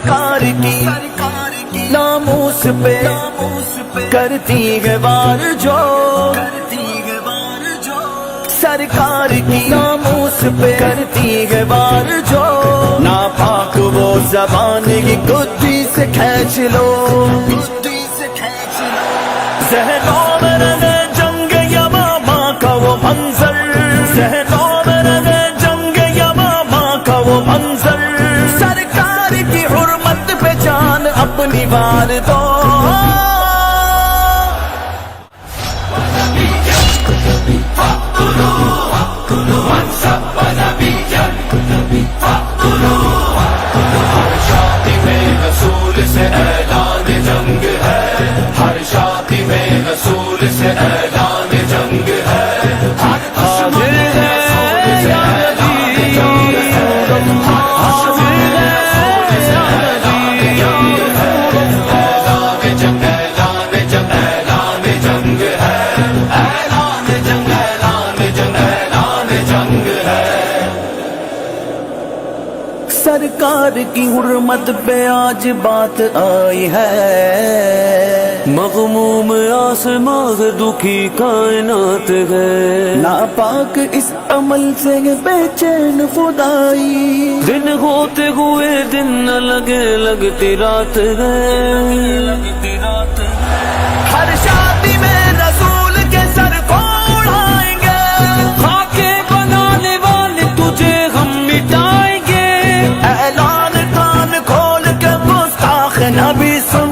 سرکار کی ناموس پہ کرتی ہے وار جو، سرکار کی ناموس پہ کرتی ہے وار جو، ناپاک وہ زبان کی گدی سے کھینچ لو، ذہنوں میں رہے جنگ یمامہ کا وہ منظر، ذہنوں میں رہے جنگ یمامہ کا وہ منظر، سرکار کی حرمت پہ جان اپنی وار دو، رسول سے اعلان جنگ ہے، ہر شادی میں رسول سے اعلان جنگ ہے، ہر دشمن رسول سے اعلان جنگ ہے، اعلان جنگ، اعلان جنگ، اعلان جنگ ہے، اعلان جنگ، اعلان جنگ، اعلان جنگ ہے۔ سرکار کی حرمت پہ آج بات آئی ہے، مغموم آسماں دکھی کائنات ہے، ناپاک اس عمل سے بے چین خدائی، دن ہوتے ہوئے دن نہ لگے لگتی رات ہے، ہر شادی میں رسول کے سر کو اڑائیں گے، خاکے بنانے والے تجھے ہم مٹائیں گے، اعلان کان کھول کے گستاخ نبی سن،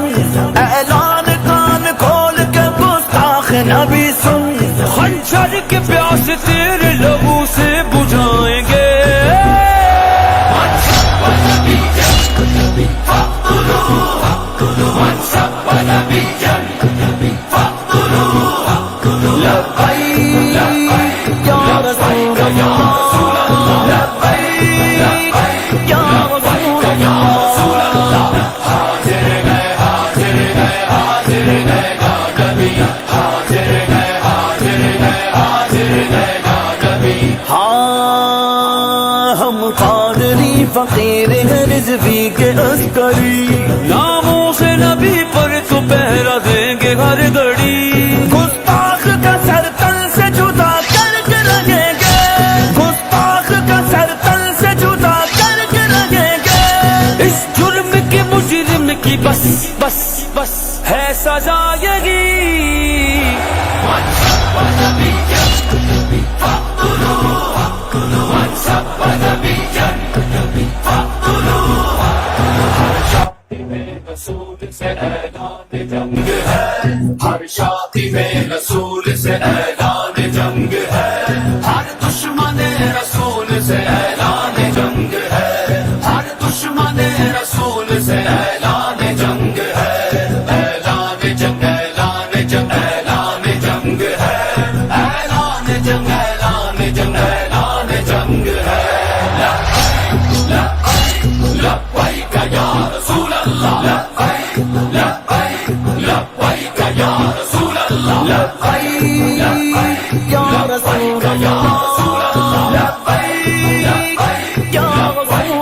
اعلان کان کھول کے گستاخ نبی سن، خنجر کے پیاس تیرے لبوں سے بجھائیں گے، لبیک یا رسول اللہ، لبیک یا رسول اللہ، حاضر گئے، حاضر گئے، حاضر گئے گا کبھی، حاضر گئے، حاضر گئے، حاضر گئے گا کبھی۔ ہاں ہم قادری فقیر ہیں رضوی کے عسکری، ناموں سے نبی پر تو پہرا دیں گے ہر گھڑی، گستاخ کا سر تل سے جدا کر کے رہیں گے، گستاخ کا سر تل سے جدا کر کے رہیں گے، اس جرم کے مجرم کی بس بس بس ہے سزا یہی، رسول سے اعلان جنگ ہے، ہر شادی میں رسول سے اعلان جنگ ہے، ہر دشمن رسول سے اعلان جنگ ہے، ہر دشمن رسول سے اعلان جنگ ہے، اعلان جنگ، اعلان جنگ، اعلان جنگ ہے، اعلان جنگ، اعلان جنگ، اعلان جنگ ہے۔ لبیک یا رسول اللہ، لبیک لبیک یا رسول اللہ، لبیک یا رسول اللہ، لبیک یا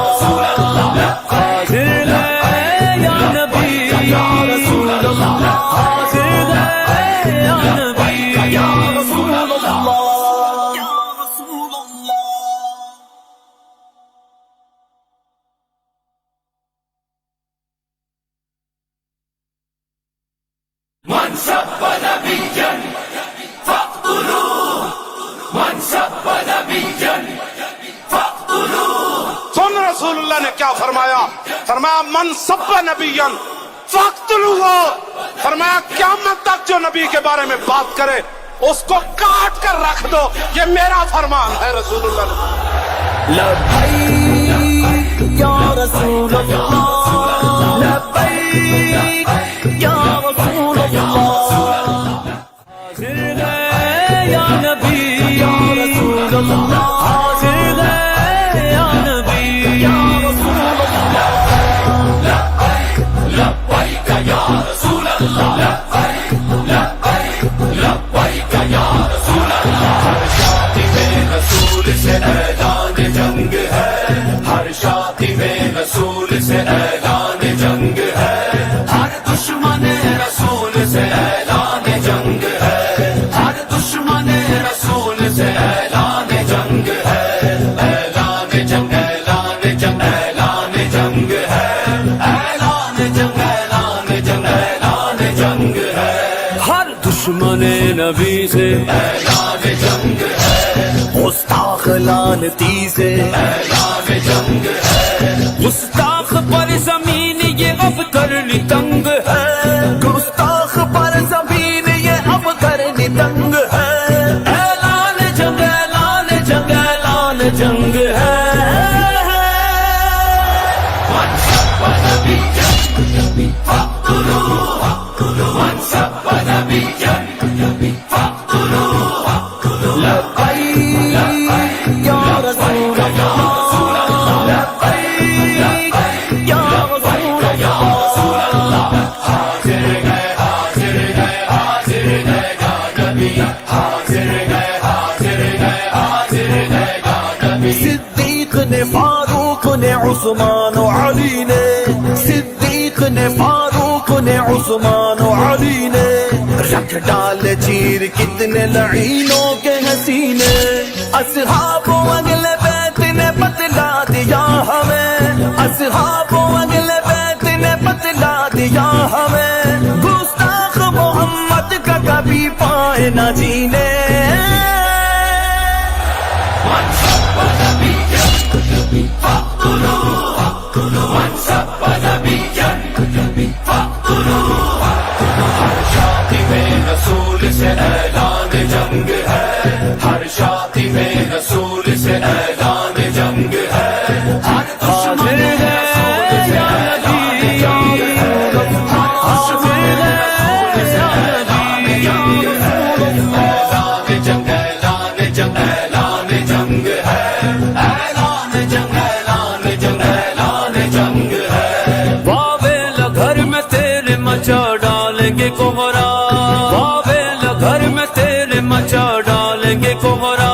رسول اللہ، حاضر ہے یا نبی، یا رسول اللہ، حاضر ہے یا نبی، یا رسول اللہ، یا رسول اللہ۔ من سب نبيا فاقتلوه، من سب نبيا فاقتلوه۔ سن رسول اللہ نے کیا فرمایا؟ فرمایا من سب نبیا فاقتلوہ، فرمایا قیامت تک جو نبی کے بارے میں بات کرے اس کو کاٹ کر رکھ دو، یہ میرا فرمان ہے رسول اللہ نے۔ لبیک یا رسول اللہ، لبیک یا رسول اللہ، حاضر ہے یا نبی، یا رسول اللہ، حاضر ہے یا نبی، یا رسول اللہ، لبیک یا رسول اللہ، لبیک یا رسول اللہ۔ ہر شادی میں رسول سے اعلان جنگ ہے، ہر شادی میں رسول سے اعلان جنگ ہے، ہر دشمن رسول سے اعلان جنگ ہے، ہر دشمن رسول سے اعلان جنگ ہے، اعلان جنگ، اعلان جنگ، اعلان جنگ ہے، اعلان جنگ، اعلان جنگ، اعلان جنگ ہے، ہر دشمن نبی سے اعلان جنگ ہے، گستاخ لعنتی سے اعلان جنگ ہے، گستاخ پر زمین یہ اب کرنی تنگ ہے، گستاخ پر زمین یہ اب کرنی تنگ ہے، اعلان جنگ، اعلان جنگ، اعلان جنگ ہے، منصب نبی لبیک یا رسول اللہ، لبیک یا رسول اللہ، حاضر گئے، حاضر گئے، حاضر گئے گا نبی، حاضر گئے، حاضر گئے، حاضر گئے گا نبی، صدیق نے، فاروق نے، عثمان و علی نے، صدیق نے، فاروق نے، عثمان و علی نے، رکھ ڈال چیر کتنے لعینوں کے حسینے، اصحاب و اگلے بیت نے بتلا دیا ہمیں، اصحاب و اگلے بیت نے بتلا دیا ہمیں، گستاخ محمد کا کبھی پائے نہ جینے، منصب نبی منصب نبی ہر شادی میں رسول سے اعلان جنگ ہے، ہر شادی میں رسول سے اعلان جنگ ہے، ہر دشمن رسول سے اعلان جنگ ہے، ہر دشمن رسول سے اعلان جنگ ہے، اعلان جنگ، اعلان جنگ، اعلان جنگ ہے، اعلان جنگ، اعلان جنگ، اعلان جنگ ہے، بابل گھر میں تیرے مچا ڈالیں گے کوہرا، بابل گھر میں تیرے مچا ڈالیں گے کوہرا،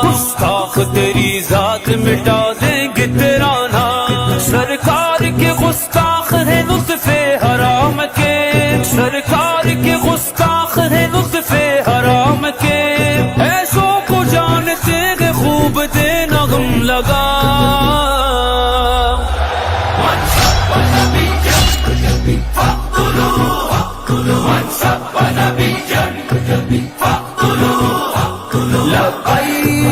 گستاخ تیری ذات مٹا دیں گے تیرا نام، سرکار کے گستاخ ہے لطف حرام کے، سرکار کے گستاخ ہے لطف حرام کے، ایسوں کو جانتے ہیں خوب دے نغم لگا، منصب نبی منصب نبی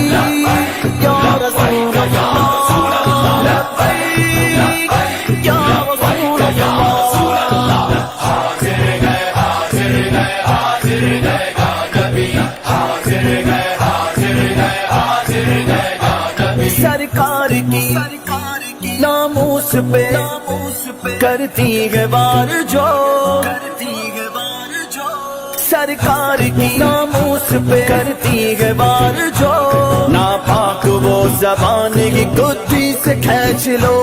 لبیک یا رسول اللہ، لبیک یا رسول اللہ، حاضر گئے، حاضر گئے، حاضر گئے گا نبی، حاضر گئے، حاضر گئے، حاضر گئے گا نبی، سرکار کی ناموس پہ کرتی ہے وار جو، سرکار کی ناموس پہ کرتی ہے وار جو، ناپاک وہ زبان کی گدی سے کھینچ لو،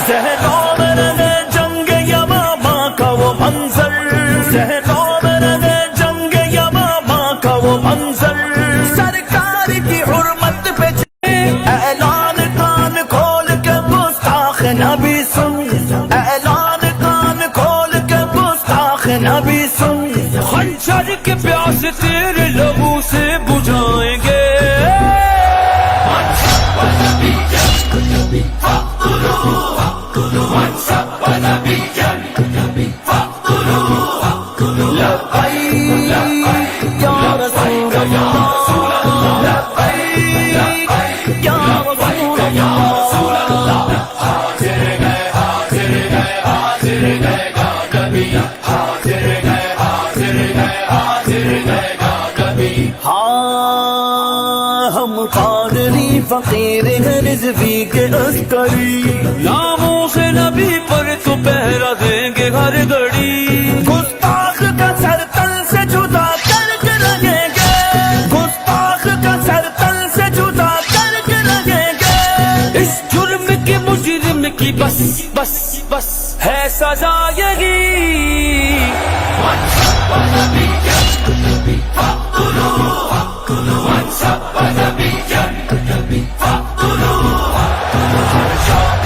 ذہنوں میں رہے جنگ یمامہ کا وہ منظر، ذہنوں میں رہے جنگ یمامہ کا وہ منظر، سرکار کی حرمت پہ اعلان کان کھول کے گستاخ نبی سن، اعلان کان کھول کے گستاخ نبی سن، خنجر کے پیاس تیرے لبوں سے بجھائیں گے، منصب نبی منصب نبی لبیک یا رسول اللہ، لبیک یا رسول اللہ، حاضر گئے، حاضر گئے، حاضر گئے گا نبی، حاضر گئے، حاضر گئے، حاضر گئے گا نبی، ہاں ہم قادری فقیر ہیں رضوی کے عسکری، ناموں سے نبی پر تو پہرا دیں گے ہر گھڑی، گستاخ کا سر تل سے جدا کر کے رہیں گے، گستاخ کا سر تل سے جدا کر کے رہیں گے، اس جرم کے مجرم کی بس بس بس ہے سزا یہی، منصب نبی منصب نبی ہر شادی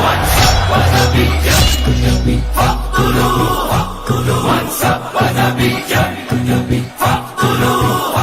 من سب نبيا فاقتلوه، من سب نبيا فاقتلوه،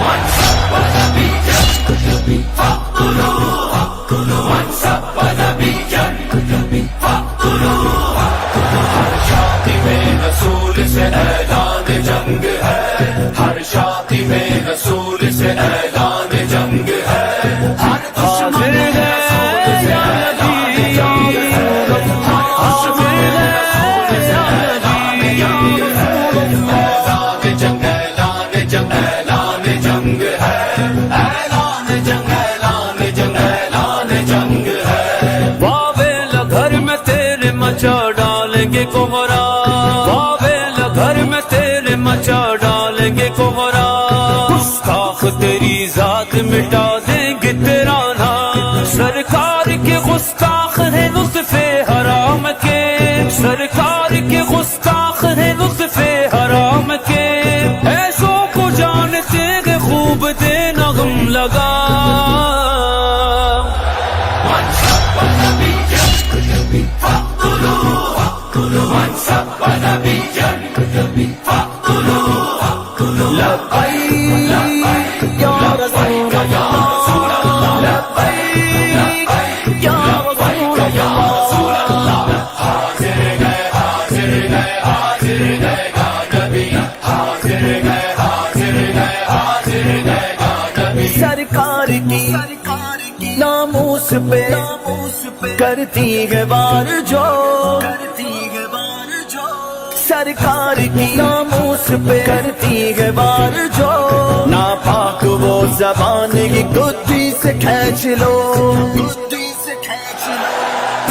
من سب نبيا فاقتلوه، من سب نبيا فاقتلوه، ہر شادی میں رسول سے اعلان جنگ ہے، ہر شادی میں رسول سے اعلان جنگ ہے، ہر دشمن رسول سے اعلان جنگ ہے، ہر دشمن رسول سے اعلان جنگ ہے، اعلان جنگ اعلان جنگ اعلان جنگ ہے، اعلان جنگ اعلان جنگ اعلان جنگ ہے۔ واویلا گھر میں تیرے مچا ڈالیں گے کوہرا، واویلا گھر میں تیرے مچا ڈالیں گے کوہرا، گستاخ تیری ذات مٹا دیں گے تیرا نام، سرکار کے گستاخ ہے لطف حرام کے، سرکار کے گستاخ ہے لطف حرام کے، ایسوں کو جانتے گے خوب دے نغم لگا۔ من سب نبيا فاقتلوه، من سب نبيا فاقتلوه، لبیک یا رسول اللہ، لبیک یا رسول اللہ، حاضر گئے حاضر گئے حاضر گئے گا نبی، حاضر گئے حاضر گئے حاضر گئے گا نبی۔ سرکار کی ناموس پہ کرتی ہے وار جو، سرکار کی ناموس پہ کرتی ہے وار جو، ناپاک وہ زبان کی گدی سے کھینچ لو،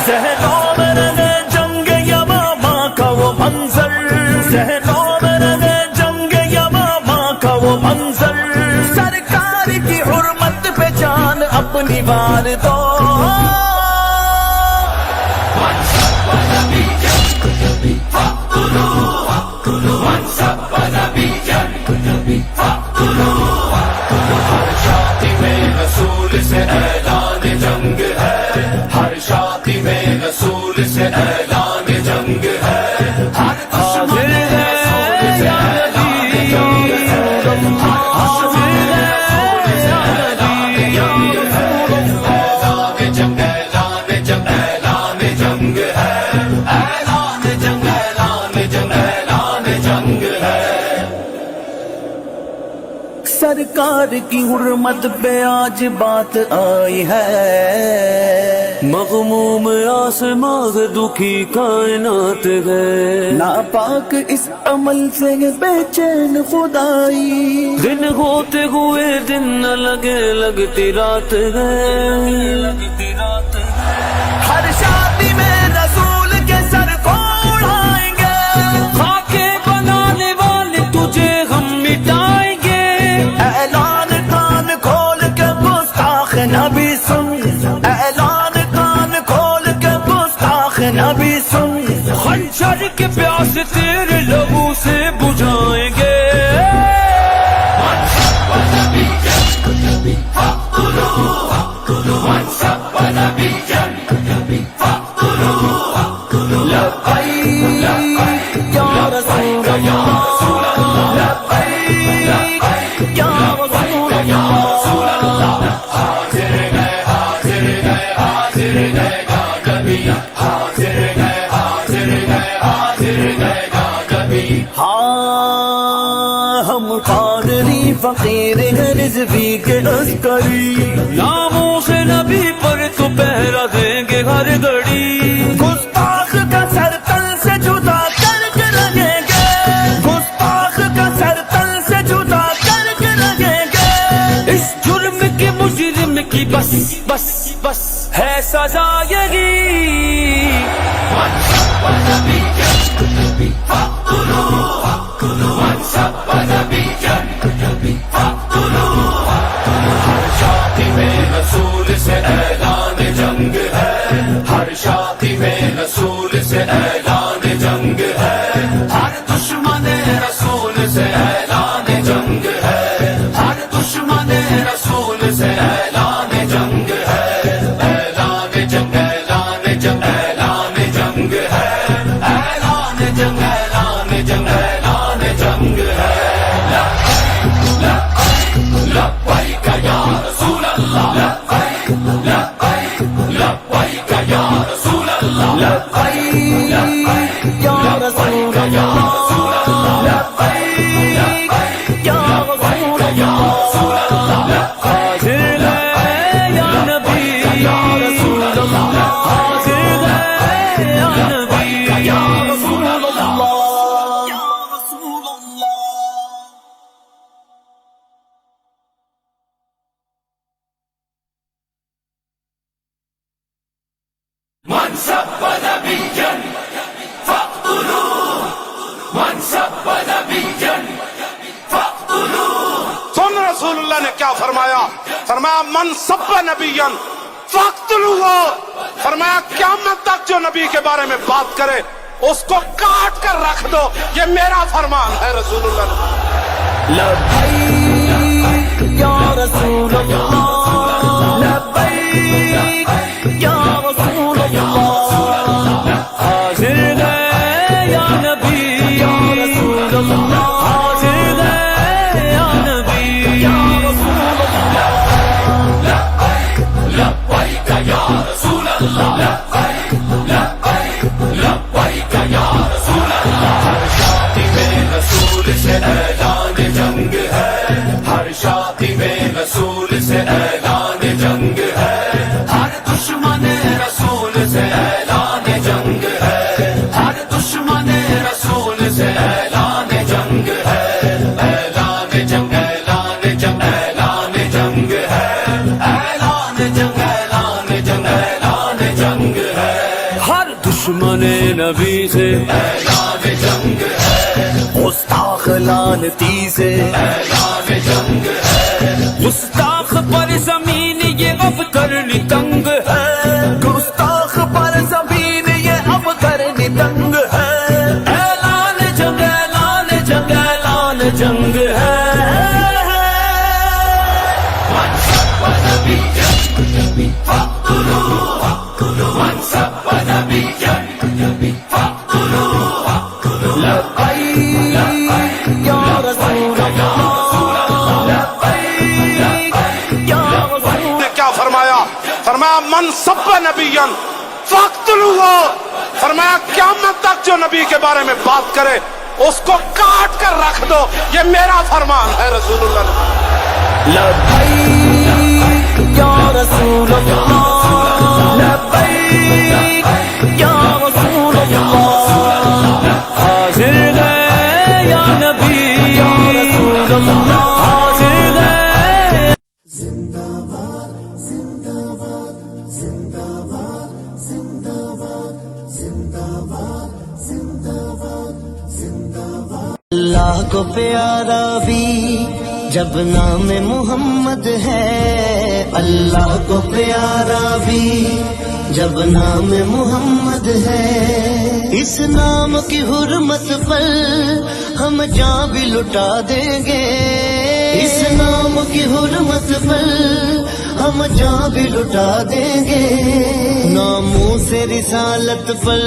ذہنوں میں رہے جنگ یمامہ کا وہ منظر، ذہنوں میں رہے جنگ یمامہ کا وہ منظر، سرکار کی حرمت پہ جان اپنی وار دو۔ من سب نبيا فاقتلوه، من سب نبيا فاقتلوه، ہر شادی میں رسول سے اعلان جنگ ہے، ہر شادی میں رسول سے اعلان جنگ ہے، ہر دشمن رسول سے اعلان جنگ ہے، ہر دشمن رسول سے اعلان جنگ ہے، سرکار کی حرمت پہ آج بات آئی ہے، مغموم آسماں دکھی کائنات ہے، ناپاک اس عمل سے بے چین خدائی، دن ہوتے ہوئے دن نہ لگے لگتی رات ہے، ہر شادی میں رسول کے سر کو اڑائیں گے، خاکے بنانے والے تجھے ہم مٹائیں گے، اعلان کان کھول کے گستاخ نبی سن، اعلان کان کھول کے گستاخ نبی سن، خنجر کے پیاس تیرے لبوں سے بجھائیں گے، لبیک یا رسول اللہ، لبیک یا رسول اللہ، ہاں ہم قادری فقیر ہیں رضوی کے عسکری، ناموں سے نبی پر تو پہرا دیں گے ہر گھڑی، گستاخ کا سر تل سے جدا کر کے رہیں گے، گستاخ کا سر تل سے جدا کر کے رہیں گے، اس جرم کے مجرم کی بس بس بس ہے سزا یہی، رسول سے اعلان جنگ ہے، ہر شادی میں رسول سے اعلان جنگ ہے، ہر دشمن رسول سے اعلان جنگ ہے، ہر دشمن رسول سے اعلان جنگ ہے، اعلان جنگ اعلان جنگ اعلان جنگ ہے، اعلان جنگ اعلان جنگ اعلان جنگ ہے، لبیک یا رسول اللہ، لبیک لبیک یا رسول اللہ، لبیک یا رسول اللہ، لبیک یا رسول اللہ، حاضر ہے یا نبی یا رسول اللہ، حاضر ہے یا نبی یا رسول اللہ، یا رسول اللہ۔ من سب نبيا فاقتلوه، من سب نبيا فاقتلوه۔ سن رسول اللہ نے کیا فرمایا؟ فرمایا من سب نبیا فاقتلوہ، فرمایا قیامت تک جو نبی کے بارے میں بات کرے اس کو کاٹ کر رکھ دو، یہ میرا فرمان ہے رسول اللہ نے۔ لبیک یا رسول اللہ، لبیک یا رسول اللہ، حاضر ہے یا نبی یا رسول اللہ، حاضر ہے یا نبی یا رسول اللہ، لبیک یا رسول اللہ، لبیک یا رسول اللہ۔ ہر شادی میں رسول سے اعلان جنگ ہے، ہر شادی میں رسول سے اعلان جنگ ہے، ہر دشمن رسول سے اعلان جنگ ہے، ہر دشمن رسول سے اعلان جنگ ہے، اعلان جنگ اعلان جنگ اعلان جنگ ہے، اعلان جنگ اعلان جنگ اعلان جنگ ہے، ہر دشمن نبی سے اعلان جنگ ہے، گستاخ لعنتی سے اعلان جنگ ہے، گستاخ پر زمین یہ اب کرنی تنگ ہے، گستاخ پر زمین یہ اب کرنی تنگ ہے، اعلان جنگ اعلان جنگ اعلان جنگ ہے، من سب نبيا فاقتلوه، من سب نبيا فاقتلوه، لبیک یا رسول اللہ، لبیک یا رسول نے کیا فرمایا؟ فرمایا من سب نبیا فاقتلوہ، فرمایا قیامت تک جو نبی کے بارے میں بات کرے اس کو کاٹ کر رکھ دو، یہ میرا فرمان ہے رسول اللہ نے۔ لبیک یا رسول اللہ لبیک یا رسول اللہ حاضر ہے یا نبی یا رسول اللہ حاضر ہے اللہ کو پیارا بھی جب نام محمد ہے، اللہ کو پیارا بھی جب نام محمد ہے، اس نام کی حرمت پر ہم جان بھی لٹا دیں گے، اس نام کی حرمت پر ہم جان بھی لٹا دیں گے، ناموں سے رسالت پر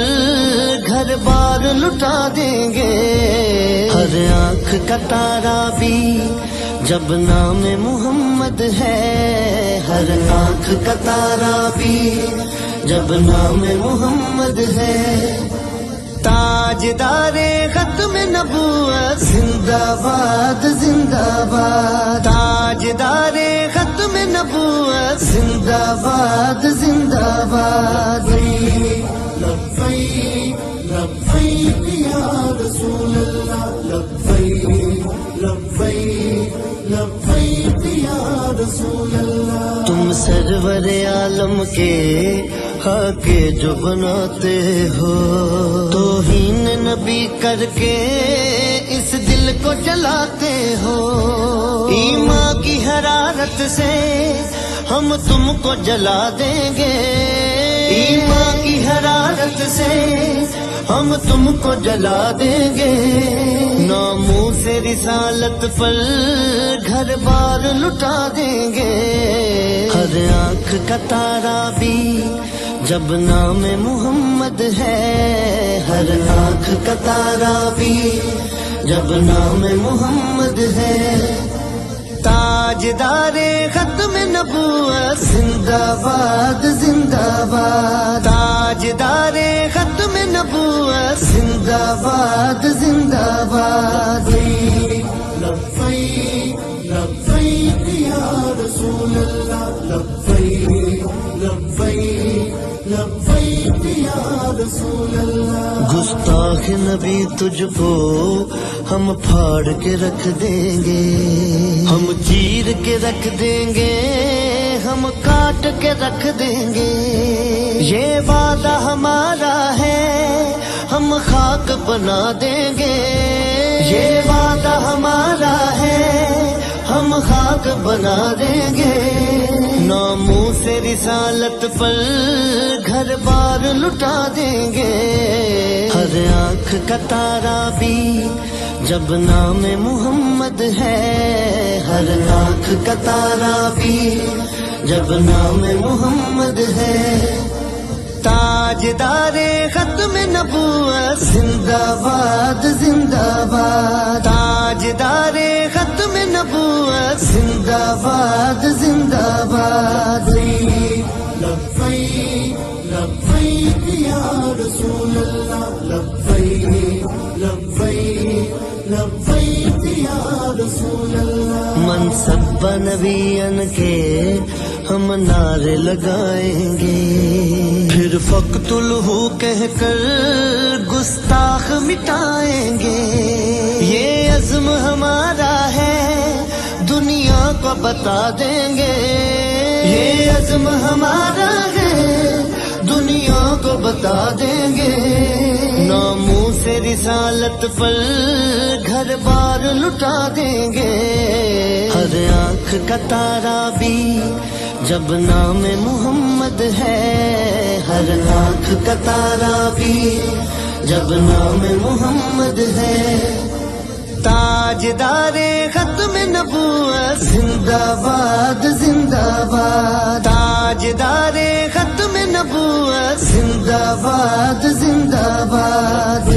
گھر بار لٹا دیں گے، ہر آنکھ کا تارا بھی جب نام محمد ہے، ہر آنکھ کا تارا بھی جب نام محمد ہے، تاجدار ختم نبوت زندہ باد زندہ باد، تاجدار ختم نبوت زندہ باد زندہ باد، لبیک لبیک یا رسول اللہ لبیک لبیک لبیک یا رسول اللہ، تم سرور عالم کے حق جو بناتے ہو، توہین نبی کر کے اس دل کو جلاتے ہو، ایمان کی حرارت سے ہم تم کو جلا دیں گے، ایمان کی حرارت سے ہم تم کو جلا دیں گے، ناموں سے رسالت پر گھر بار لٹا دیں گے، ہر آنکھ کا تارا بھی جب نام محمد ہے، ہر آنکھ کا تارا بھی جب نام محمد ہے، تاجدار ختم نبوت زندہ باد زندہ باد، تاجدار ختم نبوت زندہ باد زندہ باد، لبیک لبیک یا رسول اللہ لبیک لبیک لبیک یا رسول اللہ، گستاخ نبی تجھ کو ہم پھاڑ کے رکھ دیں گے، ہم چیر کے رکھ دیں گے، ہم کاٹ کے رکھ دیں گے، یہ وعدہ ہمارا ہے ہم خاک بنا دیں گے، یہ وعدہ ہمارا ہے ہم خاک بنا دیں گے، ناموں سے رسالت پر گھر بار لٹا دیں گے، ہر آنکھ کا تارا بھی جب نام محمد ہے، ہر آنکھ کا تارا بھی جب نام محمد ہے، تاجدار ختم نبوت زندہ باد زندہ باد، تاجدار ختم نبوت زندہ باد زندہ باد، لبیک لبیک یا رسول اللہ لبیک لبیک لبیک یا رسول اللہ، منصب نبیان کے ہم نعرے لگائیں گے، پھر فقتلہ کہہ کر گستاخ مٹائیں گے، یہ عزم ہمارا ہے دنیا کو بتا دیں گے، یہ عزم ہمارا ہے دنیا کو بتا دیں گے، ناموں سے رسالت پر گھر بار لٹا دیں گے، ہر آنکھ کا تارا بھی جب نام محمد ہے، ہر آنکھ کا تارا بھی جب نام محمد ہے، تاجدار ختم نبوت زندہ باد زندہ باد، تاجدار ختم نبوت زندہ باد زندہ باد،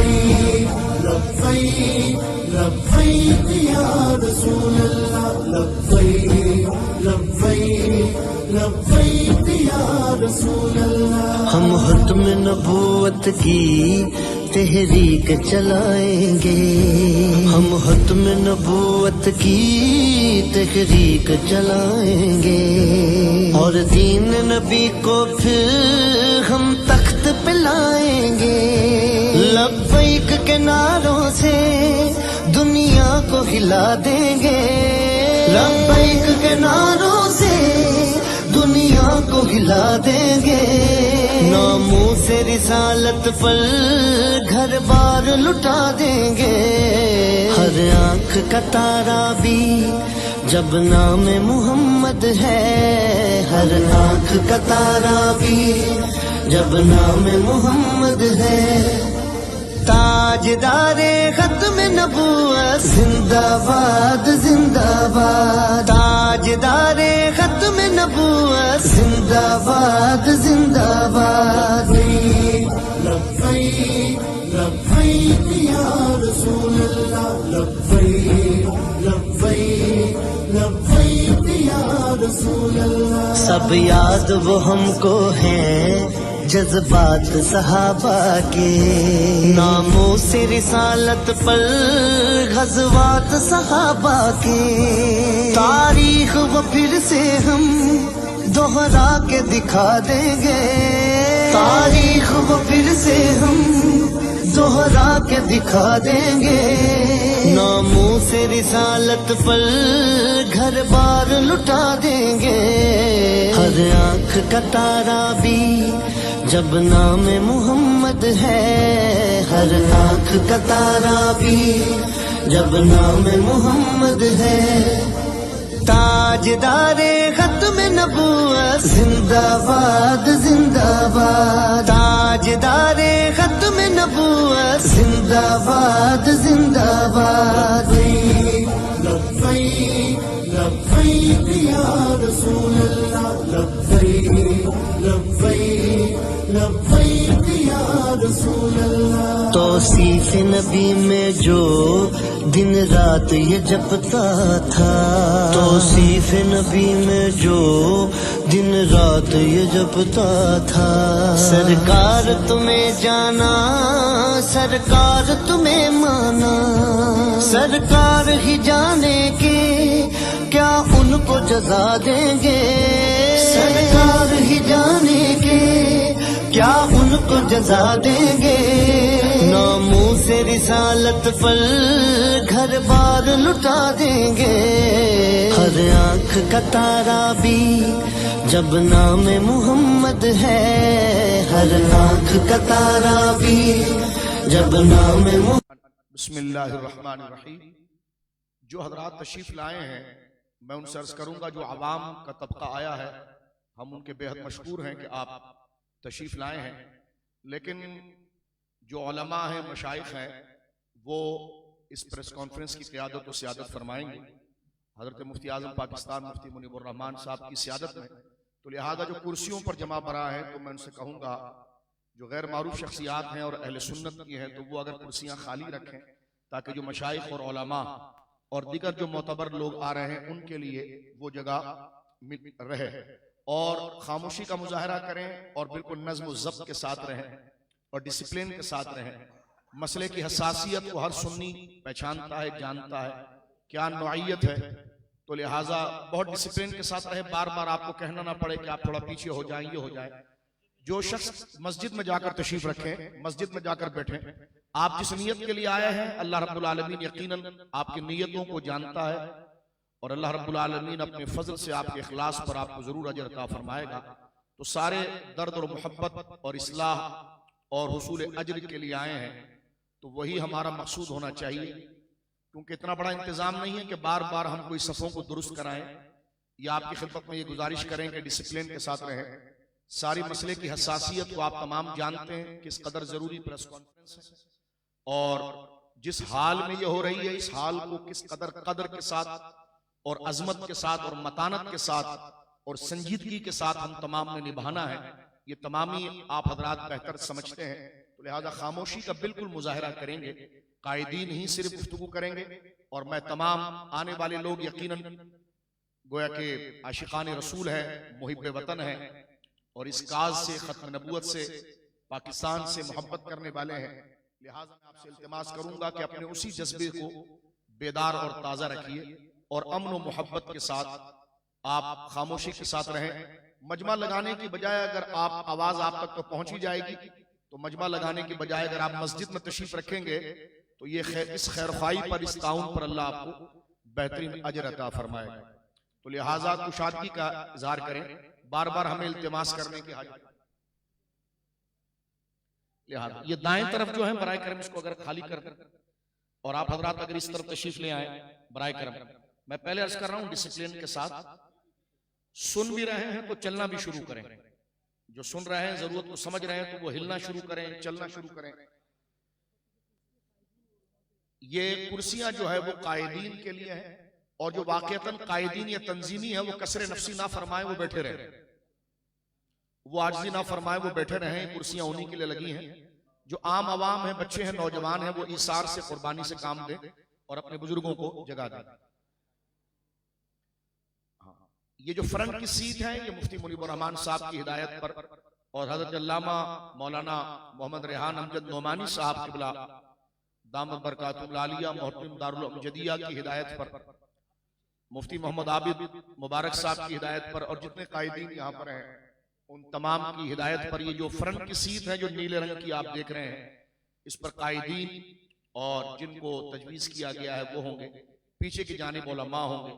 لبیک لبیک یا رسول اللہ لبیک لبیک لبیک یا رسول اللہ، ہم ختم نبوت کی تحریک چلائیں گے، ہم ختم نبوت کی تحریک چلائیں گے، اور دین نبی کو پھر ہم تخت پہ لائیں گے۔ لبیک کے نعروں سے دنیا کو ہلا دیں گے، لبیک کے نعروں سے دنیا کو ہلا دیں گے، ناموس رسالت پر گھر بار لٹا دیں گے۔ ہر آنکھ کا تارا بھی جب نام محمد ہے، ہر آنکھ کا تارا بھی جب نام محمد ہے۔ تاجدار ختم نبوت زندہ باد زندہ باد، تاجدار ختم نبوت زندہ باد زندہ باد۔ لبیک لبیک یا رسول اللہ، لبیک لبیک لبیک یا رسول اللہ۔ سب یاد وہ ہم کو ہیں جذبات صحابہ کے، ناموں سے رسالت پر غزوات صحابہ کے، تاریخ وہ پھر سے ہم دوہرا کے دکھا دیں گے، تاریخ وہ پھر سے ہم دوہرا کے دکھا دیں گے، ناموں سے رسالت پر گھر بار لٹا دیں گے۔ ہر آنکھ کا تارا بھی جب نام محمد ہے، ہر آنکھ کا تارا بھی جب نام محمد ہے۔ تاجدار ختم نبوت زندہ باد زندہ باد، تاجدار ختم نبوت زندہ باد زندہ باد۔ لبیک لبیک یا رسول اللہ، لبیک لبیک لبیک یا رسول اللہ۔ توصیف نبی میں جو دن رات یہ جپتا تھا، توصیف نبی میں جو دن رات یہ جپتا تھا، سرکار تمہیں جانا سرکار تمہیں مانا، سرکار ہی جانے کے کیا ان کو جزا دیں گے، سرکار ہی جانے کے کیا ان کو جزا دیں گے، ناموں سے رسالت پر گھر بار لٹا دیں گے۔ ہر آنکھ کا تارا بھی جب نام محمد ہے، ہر آنکھ کا تارا بھی جب نام محمد۔ بسم اللہ الرحمن الرحیم۔ جو حضرات تشریف لائے ہیں میں ان سے عرض کروں گا، جو عوام کا طبقہ آیا ہے ہم ان کے بے حد مشکور ہیں کہ آپ تشریف لائے ہیں، لیکن جو علماء ہیں مشائخ ہیں وہ اس پریس کانفرنس کی قیادت و سیادت فرمائیں گے، حضرت مفتی اعظم پاکستان مفتی منیب الرحمان صاحب کی سیادت میں، تو لہذا جو کرسیوں پر جمع برآ ہیں تو میں ان سے کہوں گا جو غیر معروف شخصیات ہیں اور اہل سنت کی ہیں تو وہ اگر کرسیاں خالی رکھیں تاکہ جو مشائخ اور علماء اور دیگر جو معتبر لوگ آ رہے ہیں ان کے لیے وہ جگہ رہے، اور خاموشی کا مظاہرہ کریں اور بالکل نظم و ضبط کے ساتھ رہیں اور ڈسپلن کے ساتھ رہیں۔ مسئلے کی حساسیت کو ہر سنی پہچانتا ہے، جانتا ہے کیا نوعیت ہے، تو لہٰذا بہت ڈسپلن کے ساتھ رہے، بار بار آپ کو کہنا نہ پڑے کہ آپ تھوڑا پیچھے ہو جائیں، یہ ہو جائیں۔ جو شخص مسجد میں جا کر تشریف رکھیں، مسجد میں جا کر بیٹھیں، آپ جس نیت کے لیے آئے ہیں اللہ رب العالمین یقیناً آپ کی نیتوں کو جانتا ہے، اور اللہ رب العالمین اپنے فضل سے آپ کے اخلاص پر آپ کو ضرور اجر عطا فرمائے گا۔ تو سارے درد اور محبت اور اصلاح اور حصول اجر کے لیے آئے ہیں، تو وہی ہمارا مقصود ہونا چاہیے، کیونکہ اتنا بڑا انتظام نہیں ہے کہ بار بار ہم کوئی صفوں کو درست کرائیں، یا آپ کی خدمت میں یہ گزارش کریں کہ ڈسپلن کے ساتھ رہیں۔ ساری مسئلے کی حساسیت کو آپ تمام جانتے ہیں، کس قدر ضروری پریس کانفرنس ہے، اور جس حال میں یہ ہو رہی ہے اس حال کو کس قدر کے ساتھ اور عظمت کے ساتھ اور متانت کے ساتھ اور سنجیدگی کے ساتھ ہم تمام نے نبھانا ہے، یہ تمامی آپ حضرات بہتر سمجھتے ہیں، تو لہذا خاموشی کا بالکل مظاہرہ کریں گے، قائدین ہی صرف گفتگو کریں گے، اور میں تمام آنے والے لوگ یقیناً گویا کہ عاشقان رسول ہیں، محب وطن ہیں، اور اس کاز سے ختم نبوت سے پاکستان سے محبت کرنے والے ہیں، لہٰذا میں آپ سے التماس کروں گا کہ اپنے اسی جذبے کو بیدار اور تازہ رکھیے اور امن و محبت کے ساتھ آپ خاموشی کے ساتھ رہیں. مجمع لگانے کی بجائے اگر آپ آواز آپ تک تو پہنچ ہی جائے گی, تو مجمع لگانے کی بجائے اگر آپ مسجد میں تشریف رکھیں گے تو یہ اس خیرخواہی پر, اس تعاون پر اللہ آپ کو بہترین اجر عطا فرمائے گا. تو لہٰذا کشادگی کا اظہار کریں, بار بار ہمیں التماس کرنے کی حاجت. لہٰذا یہ دائیں طرف جو ہے برائے کرم اس کو اگر خالی کر دیں, اور آپ حضرات اگر اس طرف تشریف لے آئیں برائے کرم. میں پہلے عرض کر رہا ہوں ڈسپلین کے ساتھ, سن بھی رہے ہیں تو چلنا بھی شروع کریں. جو سن رہے ہیں ضرورت کو سمجھ رہے ہیں تو وہ ہلنا شروع کریں, چلنا شروع کریں. یہ کرسیاں جو ہے وہ قائدین کے لیے ہیں, اور جو واقعتاً قائدین یا تنظیمی ہے وہ کسر نفسی نہ فرمائے وہ بیٹھے رہیں, وہ عاجزی نہ فرمائے وہ بیٹھے رہیں. کرسیاں انہی کے لیے لگی ہیں. جو عام عوام ہیں, بچے ہیں, نوجوان ہیں, وہ ایثار سے, قربانی سے کام دیں اور اپنے بزرگوں کو جگہ دیں. یہ جو فرنٹ کی سیٹ ہے یہ مفتی منیب الرحمان صاحب کی ہدایت پر اور حضرت علامہ مولانا محمد ریحان امجد نعمانی صاحب قبلہ دامت برکاتہ العالیہ محترم دارالامجدیہ کی ہدایت پر, مفتی محمد عابد مبارک صاحب کی ہدایت پر, اور جتنے قائدین یہاں پر ہیں ان تمام کی ہدایت پر یہ جو فرنٹ کی سیٹ ہے جو نیلے رنگ کی آپ دیکھ رہے ہیں, اس پر قائدین اور جن کو تجویز کیا گیا ہے وہ ہوں گے, پیچھے کی جانب علماء ہوں گے.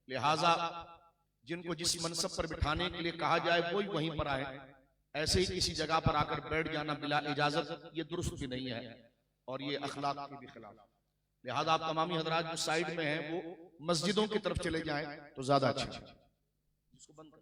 لہٰذا جن کو جس منصب پر بٹھانے کے لیے کہا جائے وہی وہیں پر آئے. ایسے ہی کسی جگہ پر آ کر بیٹھ جانا بلا اجازت یہ درست بھی نہیں ہے اور یہ اخلاق کے بھی خلاف. لہذا آپ تمامی حضرات جو سائیڈ میں ہیں وہ مسجدوں کی طرف چلے جائیں تو زیادہ اچھا ہے. اس کو بند کر.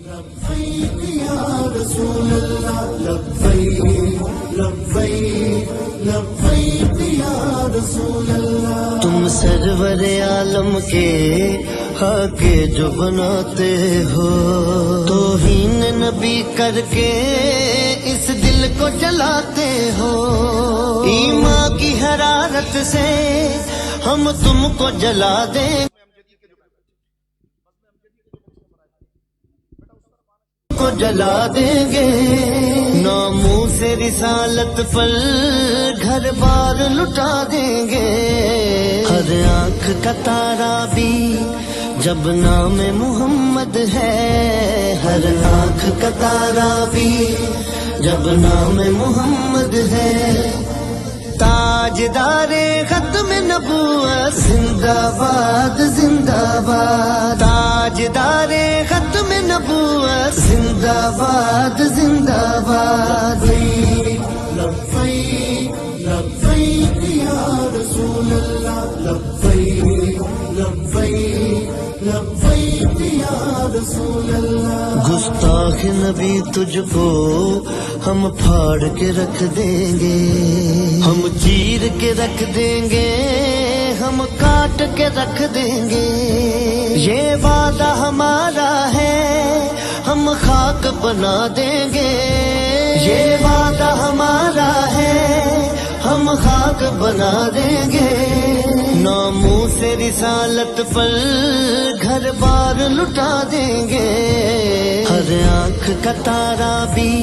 لبیک یا رسول اللہ لبیک لبیک لبیک یا رسول اللہ. تم سرور عالم کے آگے جو بناتے ہو, توہین نبی کر کے اس دل کو جلاتے ہو. ایمان کی حرارت سے ہم تم کو جلا دیں کو جلا دیں گے. ناموس رسالت پر گھر بار لٹا دیں گے. ہر آنکھ کا تارا بھی جب نام محمد ہے, ہر آنکھ کا تارا بھی جب نام محمد ہے. تاجدار ختم نبوت زندہ باد زندہ باد. تاجدار ختم نبوت زندہ باد زندہ باد. لبیک لبیک یا رسول اللہ لبیک لبیک لبیک یا رسول اللہ. گستاخ نبی تجھ کو ہم پھاڑ کے رکھ دیں گے, ہم چیر کے رکھ دیں گے, ہم کاٹ کے رکھ دیں گے. یہ وعدہ ہمارا ہے ہم خاک بنا دیں گے. یہ وعدہ ہمارا ہے ہم خاک بنا دیں گے. ناموس رسالت پر گھر بار لٹا دیں گے. ہر آنکھ کا تارا بھی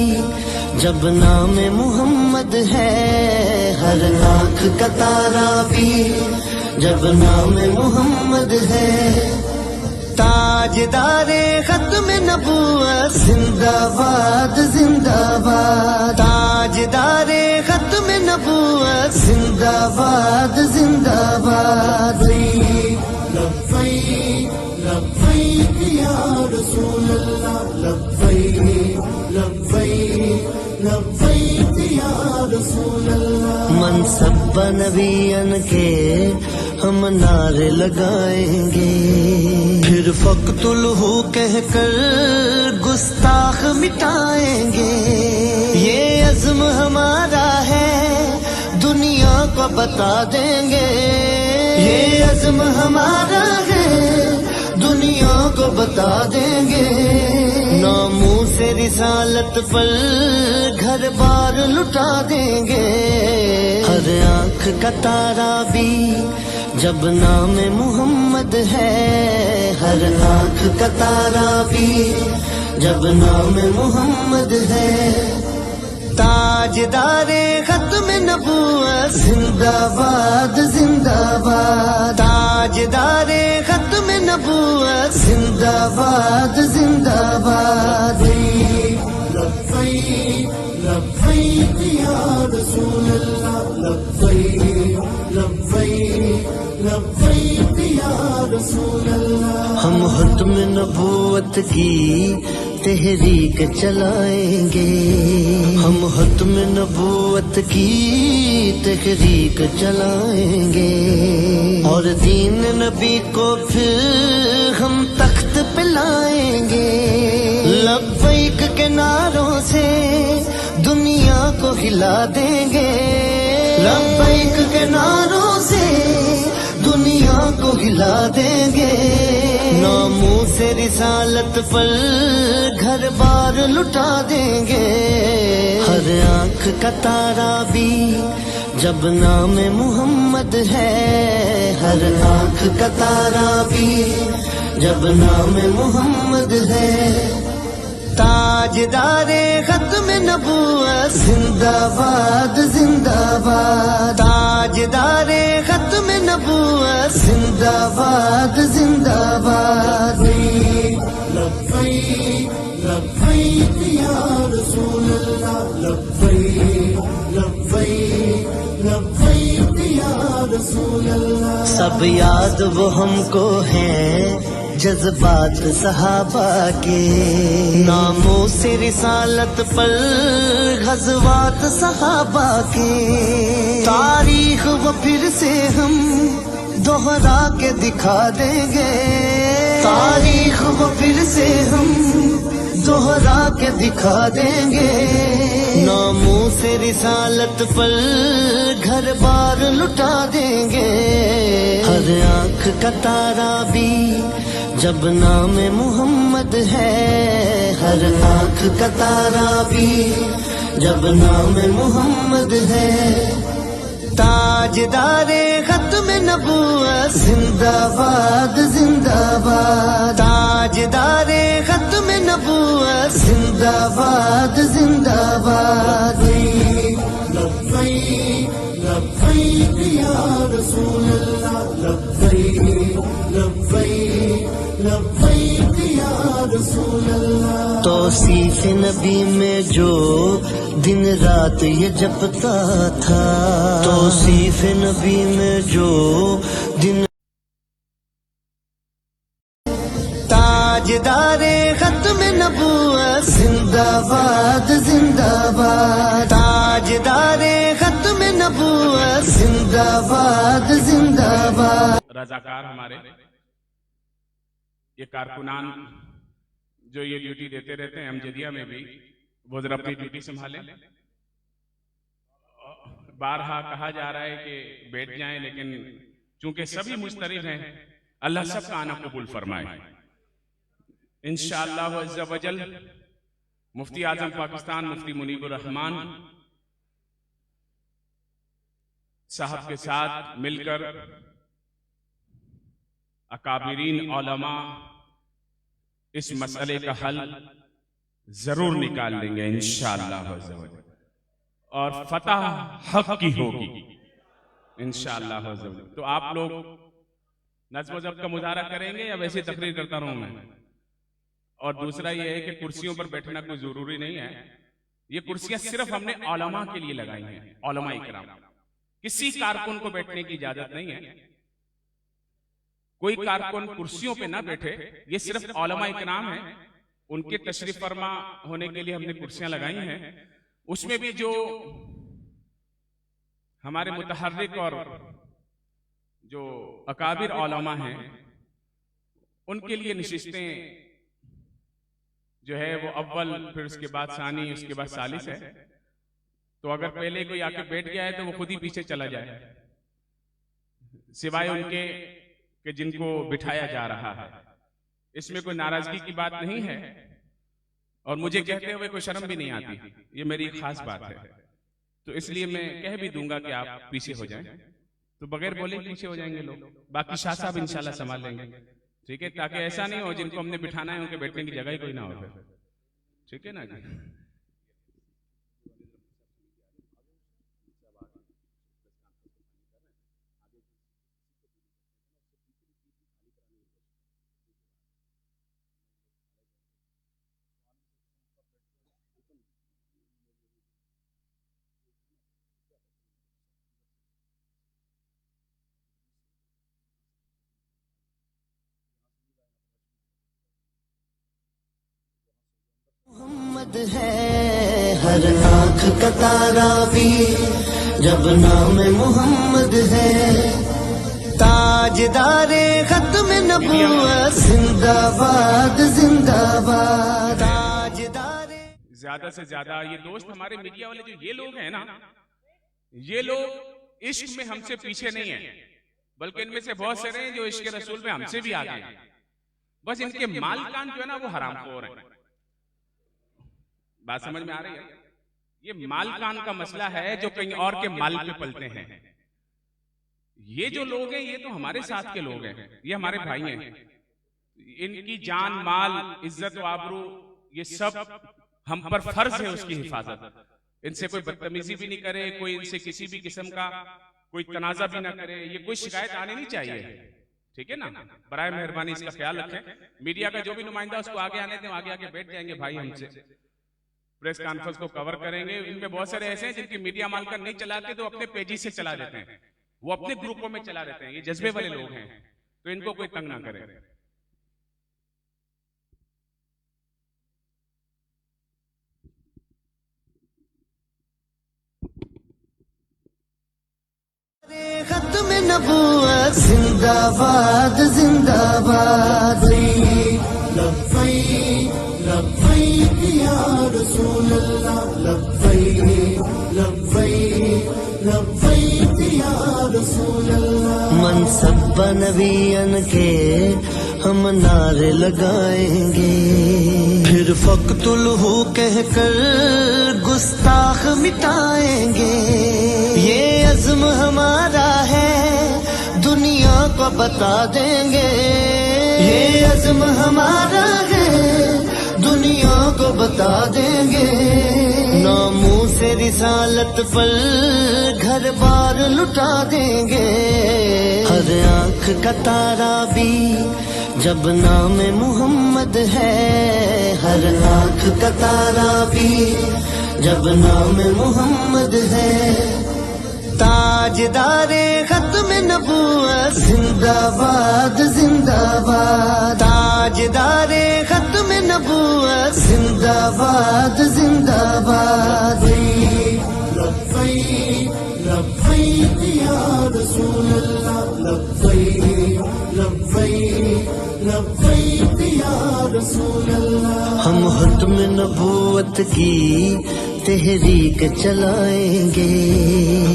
جب نام محمد ہے, ہر آنکھ کا تارا بھی جب نام محمد ہے. تاجدار ختم نبوت زندہ باد زندہ باد. تاجدار ختم نبوت زندہ باد زندہ باد. لبیک لبیک یا رسول اللہ لبیک لبیک لبیک یا رسول اللہ. منصب نبیان کے ہم نعرے لگائیں گے, پھر فقتلہ کہہ کر گستاخ مٹائیں گے. یہ عزم ہمارا ہے دنیا کو بتا دیں گے. یہ عزم ہمارا ہے دنیا کو بتا دیں گے، ناموں سے رسالت پر گھر بار لٹا دیں گے، ہر آنکھ کا تارا بھی جب نام محمد ہے، ہر آنکھ کا تارا بھی جب نام محمد ہے، تاجدار ختم نبوت زندہ باد زندہ باد، تاجدار ختم نبوت زندہ باد زندہ باد، لبیک لبیک یا رسول اللہ، لبیک لبیک لبیک یا رسول اللہ، ہم ختم نبوت کی تحریک چلائیں گے، ہم ختم نبوت کی تحریک چلائیں گے، اور دین نبی کو پھر ہم تخت پہ لائیں گے، لبیک کے نعروں سے دنیا کو ہلا دیں گے، لبیک کے نعروں سے دنیا کو ہلا دیں گے، ناموں سے رسالت پر گھر بار لٹا دیں گے، ہر آنکھ کا تارا بھی جب نام محمد ہے، ہر آنکھ کا تارا بھی جب نام محمد ہے، تاجدار ختم نبوت زندہ باد زندہ باد، تاجدار ختم نبوت زندہ باد زندہ باد، لبیک لبیک یا رسول اللہ، لبیک لبیک لبیک یا رسول اللہ، سب یاد وہ ہم کو ہیں جذبات صحابہ کے، ناموں سے رسالت پر غزوات صحابہ کے، تاریخ وہ پھر سے ہم دوہرا کے دکھا دیں گے، تاریخ وہ پھر سے ہم دوہرا کے دکھا دیں گے، ناموں سے رسالت پر گھر بار لٹا دیں گے، ہر آنکھ کا تارا بھی جب نام محمد ہے، ہر آنکھ کا تارا بھی جب نام محمد ہے، تاجدار ختم نبوت زندہ باد زندہ باد، تاجدار ختم نبوت زندہ باد زندہ باد، لبیک لبیک یا رسول اللہ، لبیک لبیک لبیک یا رسول اللہ، توصیف نبی میں جو دن رات یہ جپتا تھا، توصیف نبی میں جو دن، تاجدار ختم نبوت زندہ باد زندہ باد، تاجدار ختم نبوت زندہ باد زندہ باد، رضاکار ہمارے یہ کارکنان جو یہ ڈیوٹی دیتے رہتے ہیں امجدیہ میں بھی، وہ ذرا اپنی ڈیوٹی سنبھالیں، بارہا کہا جا رہا ہے کہ بیٹھ جائیں، لیکن چونکہ سبھی مسترب ہیں اللہ سب کا آنا قبول فرمائے انشاءاللہ عز و جل۔ مفتی اعظم پاکستان مفتی منیب الرحمان صاحب کے ساتھ مل کر اکابرین علماء اس مسئلے کا حل ضرور نکال لیں گے انشاءاللہ عز و جل، اور فتح حق کی ہوگی انشاءاللہ عز و جل۔ تو آپ لوگ نظم و ضبط کا مظاہرہ کریں گے یا ویسے تقریر کرتا رہوں میں؟ اور دوسرا یہ ہے کہ کرسیوں پر بیٹھنا کوئی ضروری نہیں ہے، یہ کرسیاں صرف ہم نے علماء کے لیے لگائی ہیں، علماء اکرام، کسی کارکن کو بیٹھنے کی اجازت نہیں ہے، کوئی کارکن کرسیوں پہ نہ بیٹھے، یہ صرف علماء اکرام ہیں، ان کے تشریف فرما ہونے کے لیے ہم نے کرسیاں لگائی ہیں۔ اس میں بھی جو ہمارے متحرک اور جو اکابر علماء ہیں ان کے لیے نشستیں جو ہے وہ اول، پھر اس کے بعد ثانی، اس کے بعد ثالث ہے، تو اگر پہلے کوئی آ کے بیٹھ گیا ہے تو وہ خود ہی پیچھے چلا جائے، سوائے ان کے کہ جن کو بٹھایا جا رہا ہے۔ اس میں کوئی ناراضگی کی بات نہیں ہے، اور مجھے کہتے ہوئے کوئی شرم بھی نہیں آتی، یہ میری ایک خاص بات ہے، تو اس لیے میں کہہ بھی دوں گا کہ آپ پیچھے ہو جائیں، تو بغیر بولے پیچھے ہو جائیں گے لوگ، باقی شاہ صاحب انشاءاللہ سنبھال لیں گے، ٹھیک ہے، تاکہ ایسا نہیں ہو جن کو ہم نے بٹھانا ہے ان کے بیٹھنے کی جگہ ہی کوئی نہ ہو، ٹھیک ہے نا جی۔ محمد ہے ہر آنکھ کا تارا بھی جب نام محمد ہے، تاجدار ختم نبوت زندہ باد زندہ باد، تاجدار۔ زیادہ سے زیادہ یہ دوست ہمارے میڈیا والے جو یہ لوگ ہیں نا، یہ لوگ عشق میں ہم سے پیچھے نہیں ہیں، بلکہ ان میں سے بہت سے ہیں جو عشق رسول میں ہم سے بھی آگے ہیں، بس ان کے مال کان جو ہے نا وہ حرام خور ہیں۔ بات سمجھ میں آ رہی ہے؟ یہ مال کان کا مسئلہ ہے جو کہیں اور کے مال پہ پلتے ہیں۔ یہ جو لوگ ہیں یہ تو ہمارے ساتھ کے لوگ ہیں، یہ ہمارے بھائی ہیں، ان کی جان مال عزت و آبرو یہ سب ہم پر فرض ہے اس کی حفاظت، ان سے کوئی بدتمیزی بھی نہیں کرے، کوئی ان سے کسی بھی قسم کا کوئی تنازع بھی نہ کرے، یہ کوئی شکایت آنی نہیں چاہیے، ٹھیک ہے نا؟ برائے مہربانی اس کا خیال رکھیں۔ میڈیا کا جو بھی نمائندہ اس کو آگے آنے دیں، آگے آگے بیٹھ جائیں گے بھائی، ہم سے پریس کانفرنس کو کور کریں گے۔ ان میں بہت سارے ایسے ہیں جن کی میڈیا مالکان نہیں چلاتے تو اپنے پیجز سے چلا دیتے ہیں، وہ اپنے گروپوں میں چلا دیتے ہیں، یہ جذبے والے لوگ ہیں، تو ان کو کوئی تنگ نہ کرے۔ ختم نبوت زندہ باد زندہ باد، لبیک لبیک یا رسول اللہ، لبیک لبیک لبیک یا رسول اللہ۔ منصب نبیان کے ہم نعرے لگائیں گے، پھر فقتلہ کہہ کر گستاخ مٹائیں گے، یہ عزم ہمارا ہے دنیا کو بتا دیں گے، یہ عزم ہمارا ہے دنیا کو بتا دیں گے، ناموس رسالت پر گھر بار لٹا دیں گے، ہر آنکھ کا تارا بھی جب نام محمد ہے، ہر آنکھ کا تارا بھی جب نام محمد ہے، تاجدار ختم نبوت زندہ باد زندہ باد، تاجدار ختم نبوت زندہ باد زندہ باد، لبیک لبیک یا رسول اللہ، لبیک لبیک لبیک یا رسول اللہ۔ ہم ختم نبوت کی تحریک چلائیں گے،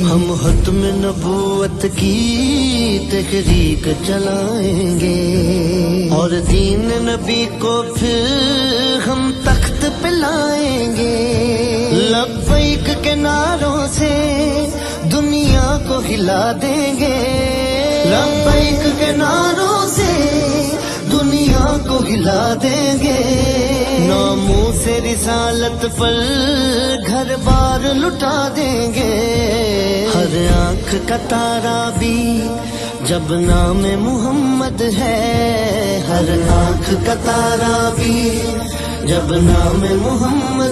ہم ختم نبوت کی تحریک چلائیں گے، اور دین نبی کو پھر ہم تخت پہ لائیں گے، لبیک کے نعروں سے دنیا کو ہلا دیں گے، لبیک کے نعروں سے دنیا کو ہلا دیں گے، ناموس رسالت پر گھر بار لٹا دیں گے، ہر آنکھ کا تارا بھی جب نام محمد ہے، ہر آنکھ کا تارا بھی جب نام محمد